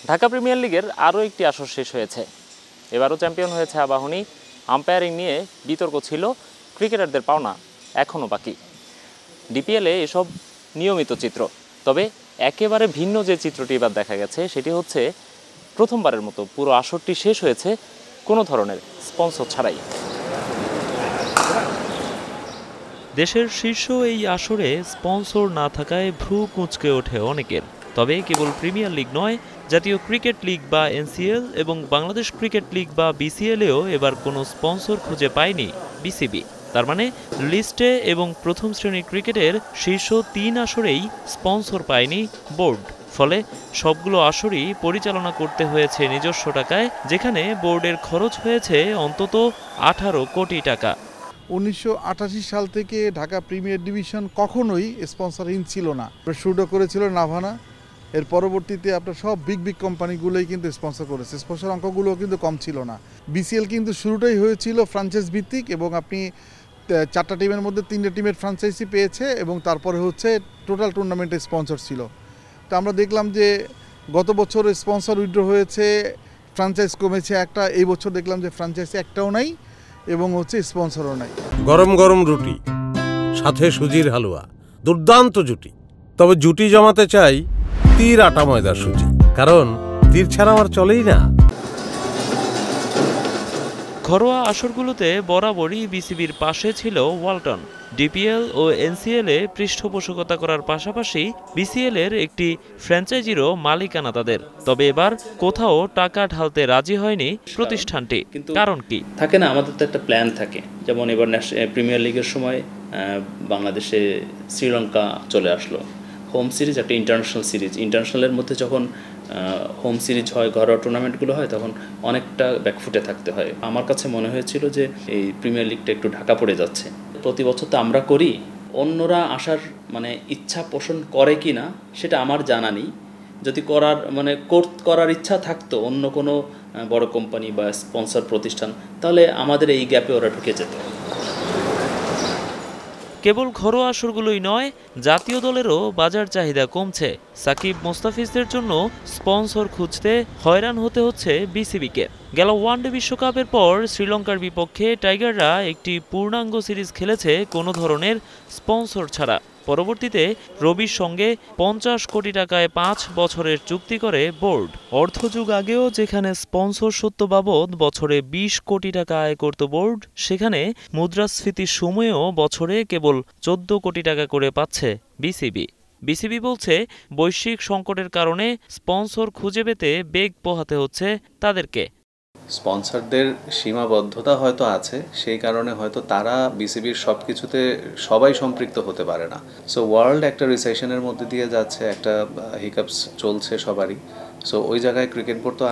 Dhaka premier লিগের আরও একটি আসর শেষ হয়েছে। এবারও চ্যাম্পিয়ন হয়েছে আবাহনী। আম্পায়ারিং নিয়ে বিতর্ক ছিল, ক্রিকেটারদের পাওনা এখনও বাকি। ডিপিএলে এসব নিয়মিত চিত্র। তবে একেবারে ভিন্ন যে চিত্রটি এবার দেখা গেছে সেটি হচ্ছে প্রথমবারের মতো পুরো আসরটি শেষ হয়েছে কোনো ধরনের স্পন্সর ছাড়াই। দেশের শীর্ষ এই আসরে স্পন্সর না থাকায় ভ্রু কুঁচকে ওঠে অনেকের। তবে কেবল প্রিমিয়ার লিগ নয়, জাতীয় ক্রিকেট লিগ বা এনসিএল এবং বাংলাদেশ ক্রিকেট লিগ বা বিসিএলেও এবার কোনো স্পন্সর খুঁজে পায়নি বিসিবি। তার মানে লিস্টে এবং প্রথম শ্রেণীর ক্রিকেটের শীর্ষ ৩ আসরেই স্পন্সর পায়নি বোর্ড। ফলে সবগুলো আসরই পরিচালনা করতে হয়েছে নিজস্ব টাকায়, যেখানে বোর্ডের খরচ হয়েছে অন্তত 18 কোটি টাকা। 1988 সাল থেকে ঢাকা প্রিমিয়ার ডিভিশন কখনোই স্পন্সরহীন ছিল না। শুরু করেছিল নাভানা, এর পরবর্তীতে আপনার সব বিগ কোম্পানিগুলোই কিন্তু স্পন্সর করেছে। স্পন্সর অঙ্কগুলোও কিন্তু কম ছিল না। বিসিএল কিন্তু শুরুটাই হয়েছিল ফ্র্যাঞ্চাইজ ভিত্তিক, এবং আপনি 4টা টিমের মধ্যে 3টে টিমের ফ্র্যাঞ্চাইজি পেয়েছে, এবং তারপরে হচ্ছে টোটাল টুর্নামেন্টের স্পন্সর ছিল। তো আমরা দেখলাম যে গত বছর স্পন্সর উইথড্র হয়েছে, ফ্র্যাঞ্চাইজ কমেছে একটা, এই বছর দেখলাম যে ফ্র্যাঞ্চাইজি একটাও নাই এবং হচ্ছে স্পন্সরও নাই। গরম গরম রুটি, সাথে সুজির হালুয়া, দুর্দান্ত জুটি। তবে জুটি জমাতে চাই তীর আটা ময়দার সুজি, কারণ তীর ছাড়া আমার চলেই না। ঘরোয়া আসরগুলোতে বরাবরই বিসিবির পাশে ছিল ওয়ালটন। ডিপিএল ও এনসিএলে পৃষ্ঠপোষকতা করার পাশাপাশি বিসিএলের একটি ফ্র্যাঞ্চাইজিরও মালিকানা তাদের। তবে এবার কোথাও টাকা ঢালতে রাজি হয়নি প্রতিষ্ঠানটি। কারণ কি থাকে না, আমাদের তো একটা প্ল্যান থাকে। যেমন এবার প্রিমিয়ার লিগের সময় বাংলাদেশে শ্রীলঙ্কা চলে আসলো। হোম সিরিজ একটা ইন্টারন্যাশনাল সিরিজ, ইন্টারন্যাশনালের মধ্যে যখন হোম সিরিজ হয়, ঘরোয়া টুর্নামেন্টগুলো হয়, তখন অনেকটা ব্যাকফুটে থাকতে হয়। আমার কাছে মনে হয়েছিল যে এই প্রিমিয়ার লিগটা একটু ঢাকা পড়ে যাচ্ছে। প্রতি বছর তো আমরা করি, অন্যরা আসার ইচ্ছা পোষণ করে কি না সেটা আমার জানা নেই। যদি করার ইচ্ছা থাকতো অন্য কোনো বড় কোম্পানি বা স্পন্সর প্রতিষ্ঠান, তাহলে আমাদের এই গ্যাপে ওরা ঢুকে যেত। কেবল ঘরোয়া আসরগুলোই নয়, জাতীয় দলেরও বাজার চাহিদা কমছে। সাকিব মোস্তাফিজদের জন্য স্পন্সর খুঁজতে হয়রান হতে হচ্ছে বিসিবিকে। গেল ওয়ানডে বিশ্বকাপের পর শ্রীলঙ্কার বিপক্ষে টাইগাররা একটি পূর্ণাঙ্গ সিরিজ খেলেছে কোনো ধরনের স্পন্সর ছাড়া। পরবর্তীতে রবির সঙ্গে 50 কোটি টাকায় 5 বছরের চুক্তি করে বোর্ড। অর্ধযুগ আগেও যেখানে স্পন্সর সত্য বাবদ বছরে 20 কোটি টাকা আয় করত বোর্ড, সেখানে মুদ্রাস্ফীতির সময়েও বছরে কেবল 14 কোটি টাকা করে পাচ্ছে বিসিবি। বিসিবি বলছে বৈশ্বিক সংকটের কারণে স্পন্সর খুঁজে পেতে বেগ পোহাতে হচ্ছে তাদেরকে। স্পন্সরদের সীমাবদ্ধতা হয়তো আছে, সেই কারণে হয়তো তারা বিসিবির সব কিছুতে সবাই সম্পৃক্ত হতে পারে না। সো ওয়ার্ল্ড একটা রিসেশনের মধ্যে দিয়ে যাচ্ছে, একটা হিকআপস চলছে সবারই। সো ওই জায়গায় ক্রিকেট বোর্ড তো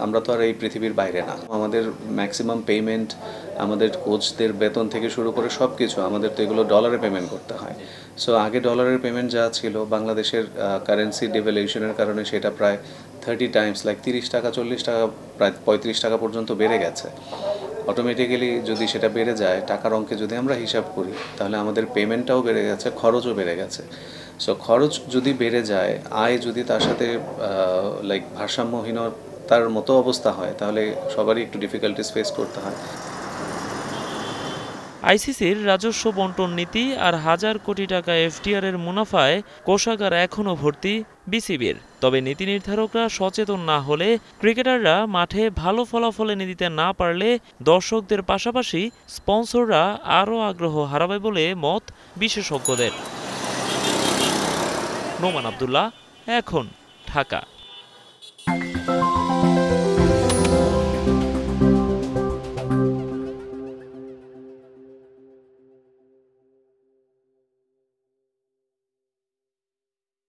আমরা তো আর এই পৃথিবীর বাইরে না। আমাদের ম্যাক্সিমাম পেমেন্ট, আমাদের কোচদের বেতন থেকে শুরু করে সব কিছু আমাদের তো এগুলো ডলারে পেমেন্ট করতে হয়। সো আগে ডলারের পেমেন্ট যা ছিল, বাংলাদেশের কারেন্সি ডেভ্যালুয়েশনের কারণে সেটা প্রায় 30 টাইমস, লাইক 30 টাকা 40 টাকা প্রায় 35 টাকা পর্যন্ত বেড়ে গেছে। অটোমেটিক্যালি যদি সেটা বেড়ে যায়, টাকার অঙ্কে যদি আমরা হিসাব করি, তাহলে আমাদের পেমেন্টটাও বেড়ে গেছে, খরচও বেড়ে গেছে। সো খরচ যদি বেড়ে যায়, আয় যদি তার সাথে ভারসাম্যহীনতার মতো অবস্থা হয়, তাহলে সবারই একটু ডিফিকাল্টিস ফেস করতে হয়। আইসিসির রাজস্ব বন্টন নীতি আর হাজার কোটি টাকা এফডিআর-এর মুনাফায় কোষাগার এখনও ভর্তি বিসিবির। তবে নীতি নির্ধারকরা সচেতন না হলে, ক্রিকেটাররা মাঠে ভালো ফলাফল এনে দিতে না পারলে দর্শকদের পাশাপাশি স্পন্সররা আরও আগ্রহ হারাবে বলে মত বিশেষজ্ঞদের। নোমান আব্দুল্লাহ, এখন, ঢাকা।